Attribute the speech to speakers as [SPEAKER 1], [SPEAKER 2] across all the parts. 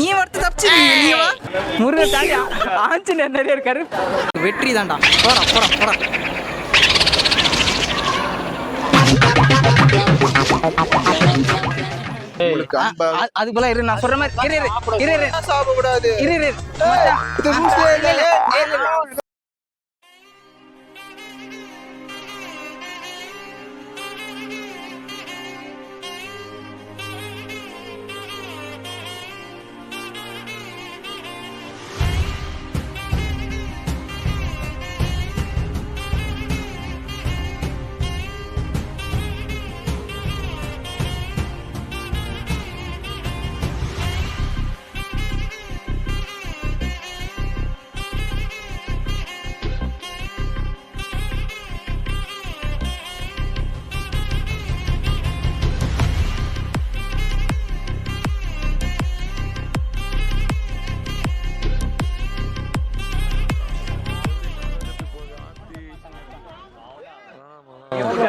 [SPEAKER 1] நீ ஒருத்த தப்பிச்சு நீ வா. முருகன் தாண்டி ஆஞ்சநேயர் நிறைய இருக்காரு. வெற்றி தான்டா. போடா போடா போடா. அது போல இரு, நான் சொல்ற மாதிரி இரு. சாப்பிடக்கூடாது. இரு.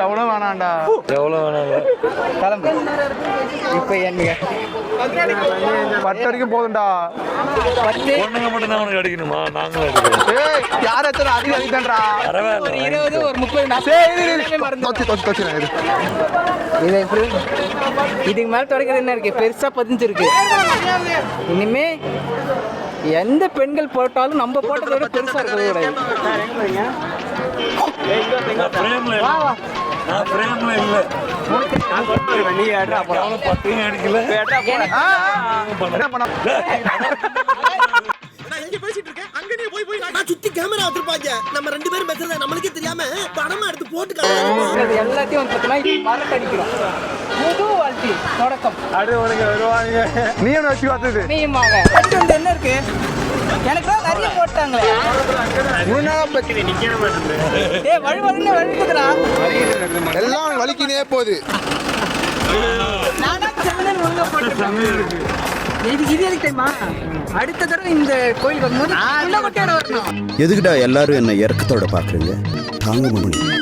[SPEAKER 2] எவ்வளோ வேணாண்டா,
[SPEAKER 3] எவ்வளோ வேணாம்
[SPEAKER 1] கிளம்பு. இப்போ என்னங்க
[SPEAKER 2] 10 வரைக்கும் போதும்டா.
[SPEAKER 1] 10
[SPEAKER 3] பொண்ணுங்க மட்டும் தான் உனக்கு அடிக்கணுமா? நாங்களும் அடிக்கிறோம்.
[SPEAKER 2] யார் எத்தனை அதிகம் அடித்தான்டா?
[SPEAKER 1] ஒரு 20 ஒரு 30 இது எப்படி? இதுக்கு மேல தொடக்கிறது என்ன இருக்கு? பெருசா பதிஞ்சிருக்கு. இனிமே எந்த பெண்கள் போட்டாலும் நம்ம போட்டதை விட பெருசா இருக்கவே கூடாது.
[SPEAKER 3] நீ அப்புறம் 10 அடிக்கல.
[SPEAKER 4] சுத்தி கேமரா வச்சிருப்பாங்க. நம்ம 2 பேரும் பேசுறத நம்மளுக்கே தெரியாம படமா எடுத்து போட்டு
[SPEAKER 1] எல்லாத்தையும் வந்து பார்த்தீங்கன்னா மரக்கடிக்கிறோம். புது வாழ்க்கை தொடக்கம்.
[SPEAKER 2] அடுத்து உனக்கு வருவாங்க. நீ என்ன வச்சு பார்த்தது?
[SPEAKER 1] நீயுமாக என்ன இருக்கு? எனக்கு நிறைய போட்டாங்களே. வழுவழுன்னு வழுக்குதுடா.
[SPEAKER 2] எல்லாம் வலிக்கினே போகுது.
[SPEAKER 1] நானா செம்மன் ஒழுங்கா போட்டுருக்கேன். இது எதுக்கு தெரியுமா? அடுத்த தடவை இந்த கோயில் வரும்போது உள்ள மட்டும் வரணும்.
[SPEAKER 5] எதுக்குடா எல்லாரும் என்ன இறக்கத்தோட பாக்குறீங்க? தாங்க முடியும்.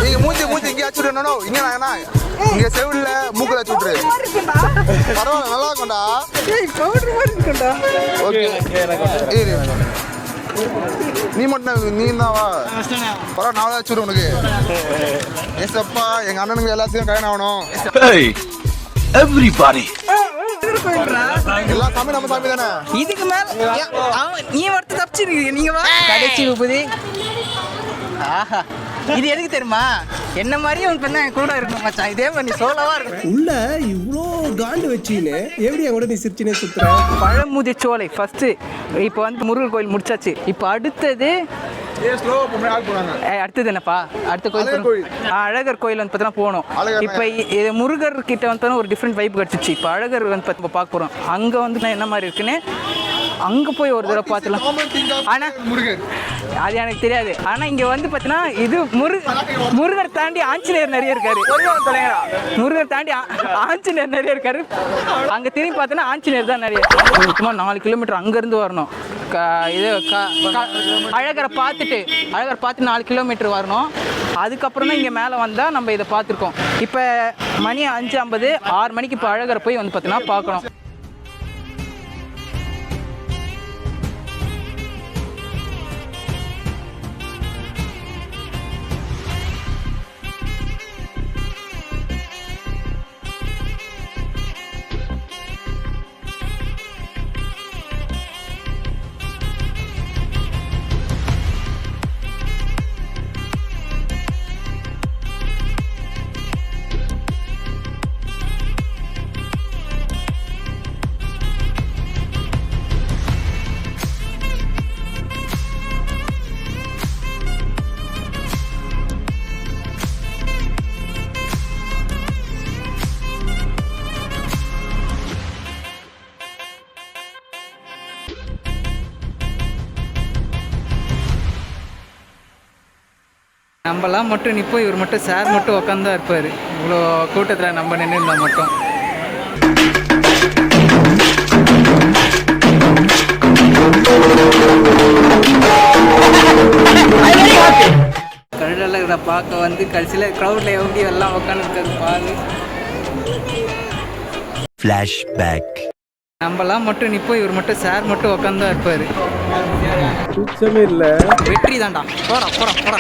[SPEAKER 2] நீங்க மூஞ்சி இங்கே வச்சுடணும். இங்க செவில்ல மூக்கல வச்சுட்ரு. பரவாயில்ல, நல்லா இருக்கும்டா. நீ மட்டும் நீ தான் வா. பரவாயில்ல, நான் வச்சுடு உனக்கு. ஏசப்பா, எங்க அண்ணனுங்க எல்லாத்தையும் கல்யாணம் ஆகணும்.
[SPEAKER 5] Everybody.
[SPEAKER 2] எல்லா சாமி நம்ம சாமி தானே.
[SPEAKER 1] இதுக்கு மேல நீ ஒருத்த தப்பிச்சிருக்கீங்க. நீங்க வா. கடைசி உபதி. ஆஹா, இது எதுக்கு தெரியுமா? என்ன மாதிரியே உன் பெண்ணா கூட இருக்கும் மச்சான். இதே மாதிரி சோலவா இருக்கும்.
[SPEAKER 4] உள்ள இவ்ளோ காண்டு வச்சின்னு எப்படி என் கூட நீ சிரிச்சினே சுத்துற?
[SPEAKER 1] பழமுதி சோலை ஃபர்ஸ்ட். இப்போ வந்து முருகர் கோயில் முடிச்சாச்சு. இப்போ அடுத்தது அடுத்தது என்னப்பா? அடுத்த கோயில் அழகர் கோயில் வந்து பார்த்தீங்கன்னா போகணும். இப்போ இது முருகர் கிட்ட வந்து ஒரு டிஃப்ரெண்ட் வைப் கிடச்சிச்சு. இப்போ அழகர் வந்து பார்க்க போகிறோம். அங்கே வந்து என்ன மாதிரி இருக்குன்னு அங்கே போய் ஒரு தடவை பார்த்துலாம். ஆனால் அது எனக்கு தெரியாது. ஆனால் இங்கே வந்து பார்த்தீங்கன்னா இது முருகர் தாண்டி ஆஞ்சநேயர் நிறைய இருக்காரு. முருகர் தாண்டி ஆஞ்சநேயர் நிறைய இருக்காரு. அங்கே திரும்பி பார்த்தோன்னா ஆஞ்சநேயர் தான் நிறைய. சும்மா 4 கிலோமீட்டர் அங்கேருந்து வரணும். இது அழகரை பார்த்துட்டு 4 கிலோமீட்டர் வரணும். அதுக்கப்புறம் தான் இங்கே மேலே வந்தால் நம்ம இதை பார்த்துருக்கோம். இப்போ மணி 5:50, 6 மணிக்கு இப்போ அழகரை போய் வந்து பார்த்தீங்கன்னா பார்க்கணும். நம்மலாம் மட்டும் நிற்போம். இவர் மட்டும் சார் மட்டும் உட்காந்து தான் இருப்பார். இவ்வளோ கூட்டத்தில் நம்ம நின்று இருந்தால் மட்டும். கல்லழகரை பார்க்க வந்து கடைசியில் க்ரௌடில் எப்படி எல்லாம் உட்காந்துருக்காது பாரு.
[SPEAKER 5] ஃப்ளாஷ்பேக்.
[SPEAKER 1] நம்மலாம் மட்டும் நிற்போம், இவர் மட்டும் சார் மட்டும் உட்காந்து தான் இருப்பார்.
[SPEAKER 3] சுத்தமே இல்லை.
[SPEAKER 1] வெற்றி தான்டா. போடா போடா போடா.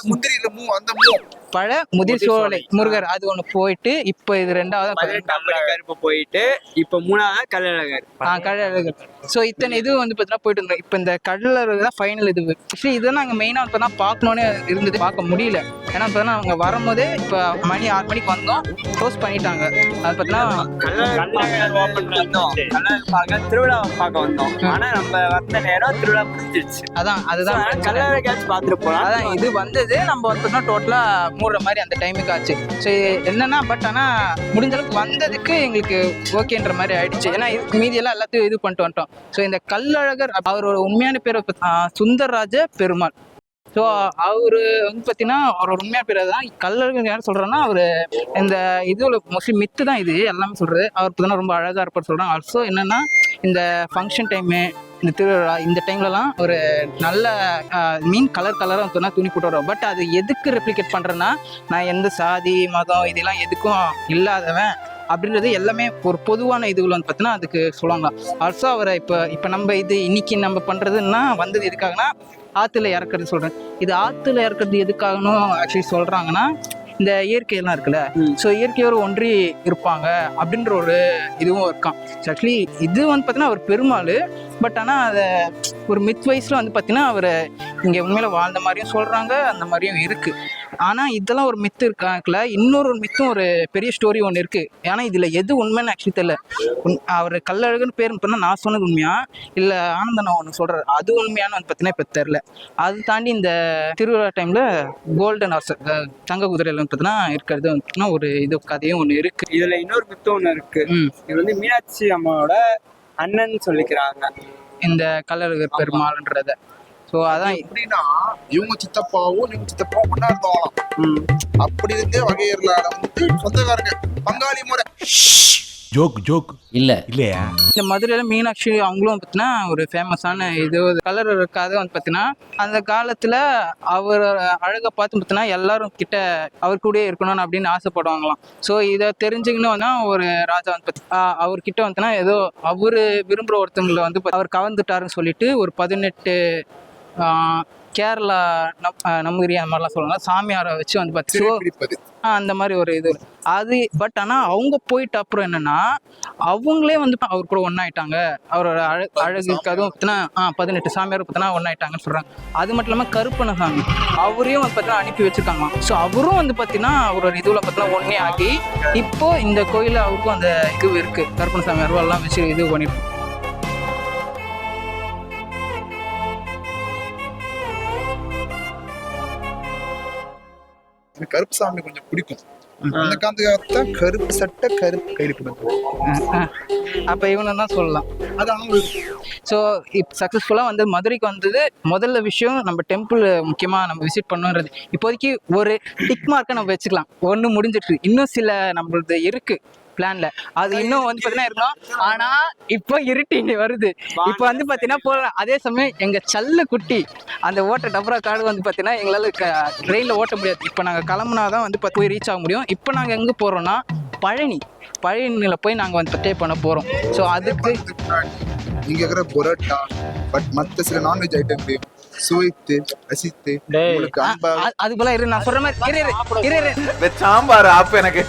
[SPEAKER 2] முந்திரியில மூ அந்த மூ
[SPEAKER 1] பழ முதிர் சோலை முருகர் அது ஒண்ணு போயிட்டு இப்போ இது ரெண்டாவது
[SPEAKER 6] கருப்பு போயிட்டு இப்போ மூணாவது கள்ளழகர்.
[SPEAKER 1] கள்ளழகர். ஸோ இத்தனை இது வந்து பார்த்தீங்கன்னா போயிட்டு இருந்தோம். இப்போ இந்த கள்ளழகர் தான் ஃபைனல் இது. ஆக்சுவலி இதை நாங்கள் மெயினாக இப்போ தான் பார்க்கணுன்னு இருந்தது, பார்க்க முடியல. ஏன்னா இப்போ தான் அவங்க வரும்போதே இப்போ மணி 6 மணிக்கு வந்தோம், க்ளோஸ் பண்ணிட்டாங்க. அது பார்த்தீங்கன்னா
[SPEAKER 6] திருவிழா பார்க்க வந்தோம். ஆனா நம்ம வந்த நேரம் திருவிழா முடிஞ்சிருச்சு.
[SPEAKER 1] அதான் அதுதான்
[SPEAKER 6] கள்ளழகாச்சும் பார்த்துட்டு போகலாம்.
[SPEAKER 1] அதான் இது வந்தது நம்ம வந்து பார்த்தீங்கன்னா டோட்டலாக மூடுற மாதிரி அந்த டைமுக்கு ஆச்சு. ஸோ என்னன்னா பட் ஆனால் முடிஞ்ச அளவுக்கு வந்ததுக்கு எங்களுக்கு ஓகேன்ற மாதிரி ஆயிடுச்சு. ஏன்னா மீதியெல்லாம் எல்லாத்தையும் இது பண்ணிட்டு வந்துட்டோம். ஸோ இந்த கள்ளழகர் அவரோட உண்மையான பேர் சுந்தரராஜ பெருமாள். ஸோ அவரு வந்து பார்த்தீங்கன்னா அவரோட உண்மையான பேர் தான். கள்ளழகர் யார் சொல்கிறோன்னா அவர் இந்த இதுல மோஸ்ட்லி மித்து தான் இது எல்லாமே சொல்கிறது. அவர் பார்த்தீங்கன்னா ரொம்ப அழகாக இருப்பார் சொல்கிறாங்க. ஆல்சோ என்னென்னா இந்த ஃபங்க்ஷன் டைமு, இந்த திருவிழா இந்த டைம்லலாம் ஒரு நல்ல கலராக வந்து துணி போட்டு வரோம். பட் அது எதுக்கு ரெப்ளிகேட் பண்ணுறேன்னா, நான் எந்த சாதி மதம் இதெல்லாம் எதுக்கும் இல்லாதவன் அப்படின்றது எல்லாமே ஒரு பொதுவான இதுகள் வந்து பார்த்தீங்கன்னா அதுக்கு சொல்லுவாங்க. ஆல்சோ அவரை இப்போ நம்ம இது இன்னைக்கு நம்ம பண்ணுறதுன்னா வந்தது எதுக்காகனா ஆற்றுல இறக்குறது சொல்கிறேன். இது ஆற்றுல இறக்குறது எதுக்காகனு ஆக்சுவலி சொல்கிறாங்கன்னா, இந்த இயற்கையெல்லாம் இருக்குல்ல, ஸோ இயற்கையோடு ஒன்றி இருப்பாங்க அப்படின்ற ஒரு இதுவும் இருக்கான். ஆக்சுவலி இது வந்து பார்த்தீங்கன்னா அவர் பெருமாள். பட் ஆனால் அதை ஒரு மித் வைஸில் வந்து பார்த்தீங்கன்னா அவர் இங்கே உண்மையில வாழ்ந்த மாதிரியும் சொல்கிறாங்க, அந்த மாதிரியும் இருக்குது. ஆனால் இதெல்லாம் ஒரு மித்து இருக்காங்கல்ல, இன்னொரு மித்தும் ஒரு பெரிய ஸ்டோரி ஒன்று இருக்குது. ஏன்னா இதில் எது உண்மைன்னு ஆக்சுவலி தெரியல. அவர் கள்ளழகன்னு பேர் பண்ணால் நான் சொன்னது உண்மையா இல்லை ஆனந்தன் ஒன்று சொல்கிறார் அது உண்மையானு வந்து பார்த்தீங்கன்னா இப்போ தெரில. அது தாண்டி இந்த திருவிழா டைமில் கோல்டன் ஹார்ஸ் தங்க குதிரையில் வந்து பார்த்தீங்கன்னா இருக்கிறது வந்து ஒரு இது கதையும் ஒன்று இருக்குது.
[SPEAKER 6] இதில் இன்னொரு மித்து ஒன்று இருக்குது. இது வந்து மீனாட்சி அம்மாவோட அண்ணன் சொல்லிக்கிறாங்க
[SPEAKER 1] இந்த கள்ளழகர் பெருமாள்ன்றத. ஸோ அதான்
[SPEAKER 2] எப்படின்னா இவங்க சித்தப்பாவும் ஒன்னா இருந்தாங்களாம். அப்படி இருந்தே வகையர்ல வந்து சொந்தக்காரங்க பங்காளி முறை.
[SPEAKER 5] ஜோக் இல்லையா?
[SPEAKER 1] இந்த மதுரையில மீனாட்சி அவங்களும் பார்த்தீங்கன்னா ஒரு ஃபேமஸான இது கள்ளழகர் கதை வந்து பார்த்தீங்கன்னா அந்த காலத்துல அவர் அழகை பார்த்து பார்த்தீங்கன்னா எல்லாரும் கிட்ட அவர் கூட இருக்கணும்னு அப்படின்னு ஆசைப்படுவாங்களாம். ஸோ இதை தெரிஞ்சுக்கணும்னா ஒரு ராஜா வந்து அவர்கிட்ட வந்துன்னா ஏதோ அவரு விரும்புகிற ஒருத்தங்களை வந்து அவர் கவர்ந்துட்டாருன்னு சொல்லிட்டு ஒரு 18 கேரளா நம்பூரி அந்த மாதிரிலாம் சொல்லுவாங்க, சாமியாரை வச்சு வந்து பார்த்தீங்கன்னா அந்த மாதிரி ஒரு இது அது. பட் ஆனால் அவங்க போயிட்டு அப்புறம் என்னன்னா அவங்களே வந்து அவர் கூட ஒன்றாயிட்டாங்க. அவரோட அழகுக்கு அதுவும் பார்த்தீங்கன்னா 18 சாமியார் பார்த்தீங்கன்னா ஒன்றாயிட்டாங்கன்னு சொல்கிறாங்க. அது மட்டும் இல்லாமல் கருப்பண சாமி அவரையும் வந்து பார்த்தீங்கன்னா அனுப்பி வச்சுருக்காங்க. ஸோ அவரும் வந்து பார்த்தீங்கன்னா அவரோட இதுவில் பார்த்தீங்கன்னா ஒன்றே ஆகி இப்போ இந்த கோயிலில் அவருக்கும் அந்த இது இருக்குது. கருப்பண சாமி அருவாலாம் வச்சு இது பண்ணியிருக்கோம்.
[SPEAKER 2] கருப்பு சாமி கொஞ்சம் பிடிக்கும். அந்த காலத்துக்காகத்தான் கருப்பு சட்டை கருப்பு கைடு கொடுக்கும்.
[SPEAKER 1] அப்ப இவனை தான் சொல்லலாம்.
[SPEAKER 2] அதான்
[SPEAKER 1] ஸோ இப்போ சக்ஸஸ்ஃபுல்லாக வந்து மதுரைக்கு வந்தது முதல்ல விஷயம் நம்ம டெம்பிள் முக்கியமாக நம்ம விசிட் பண்ணுன்றது. இப்போதைக்கு ஒரு டிக் மார்க்கை நம்ம வச்சுக்கலாம், ஒன்று முடிஞ்சிட்டு. இன்னும் சில நம்மளது இருக்கு பிளான்ல, அது இன்னும் வந்து பார்த்தீங்கன்னா இருக்கணும். ஆனால் இப்போ இருட்டி வருது. இப்போ வந்து பார்த்தீங்கன்னா போகலாம். அதே சமயம் எங்கள் சல்லு குட்டி அந்த ஓட்ட டபரா காடு வந்து பார்த்தீங்கன்னா எங்களால் ட்ரெயினில் ஓட்ட முடியாது. இப்போ நாங்கள் கிளம்புனா தான் வந்து போய் ரீச் ஆக முடியும். இப்போ நாங்கள் எங்கே போகிறோன்னா பழனியில் போய் நாங்கள் வந்து ஸ்டே பண்ண போகிறோம். ஸோ அதுக்கு
[SPEAKER 2] இங்கே இருக்கிற பொரோட்டா பட் மற்ற சில நான்வெஜ் ஐட்டம் சுவைத்து ரசித்து உங்களுக்கு
[SPEAKER 1] அது போல இரு. நான் சொல்ற மாதிரி
[SPEAKER 2] சாம்பார் ஆப் எனக்கு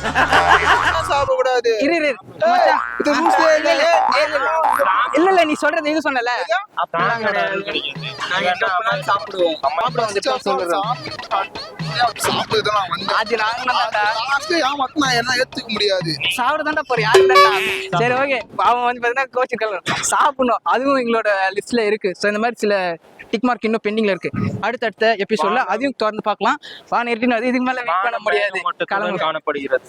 [SPEAKER 2] சாப்பிடக்கூடாது.
[SPEAKER 1] இல்ல நீ சொல்றது இது சொன்னல
[SPEAKER 2] ஏத்துக்க முடியாது.
[SPEAKER 1] சாப்பிடதான்டா போறியா? சரி ஓகே, அவன் வந்து பாத்தீங்கன்னா கோச்சு சாப்பிடணும், அதுவும் எங்களோட லிஸ்ட்ல இருக்கு. ஸோ இந்த மாதிரி சில டிக் மார்க் இன்னும் பெண்டிங்ல இருக்கு. அடுத்த எபிசோட்ல அதையும் திறந்து பார்க்கலாம். இதுக்கு மேல வெயிட் பண்ண முடியாது.
[SPEAKER 6] காணப்படுகிறது.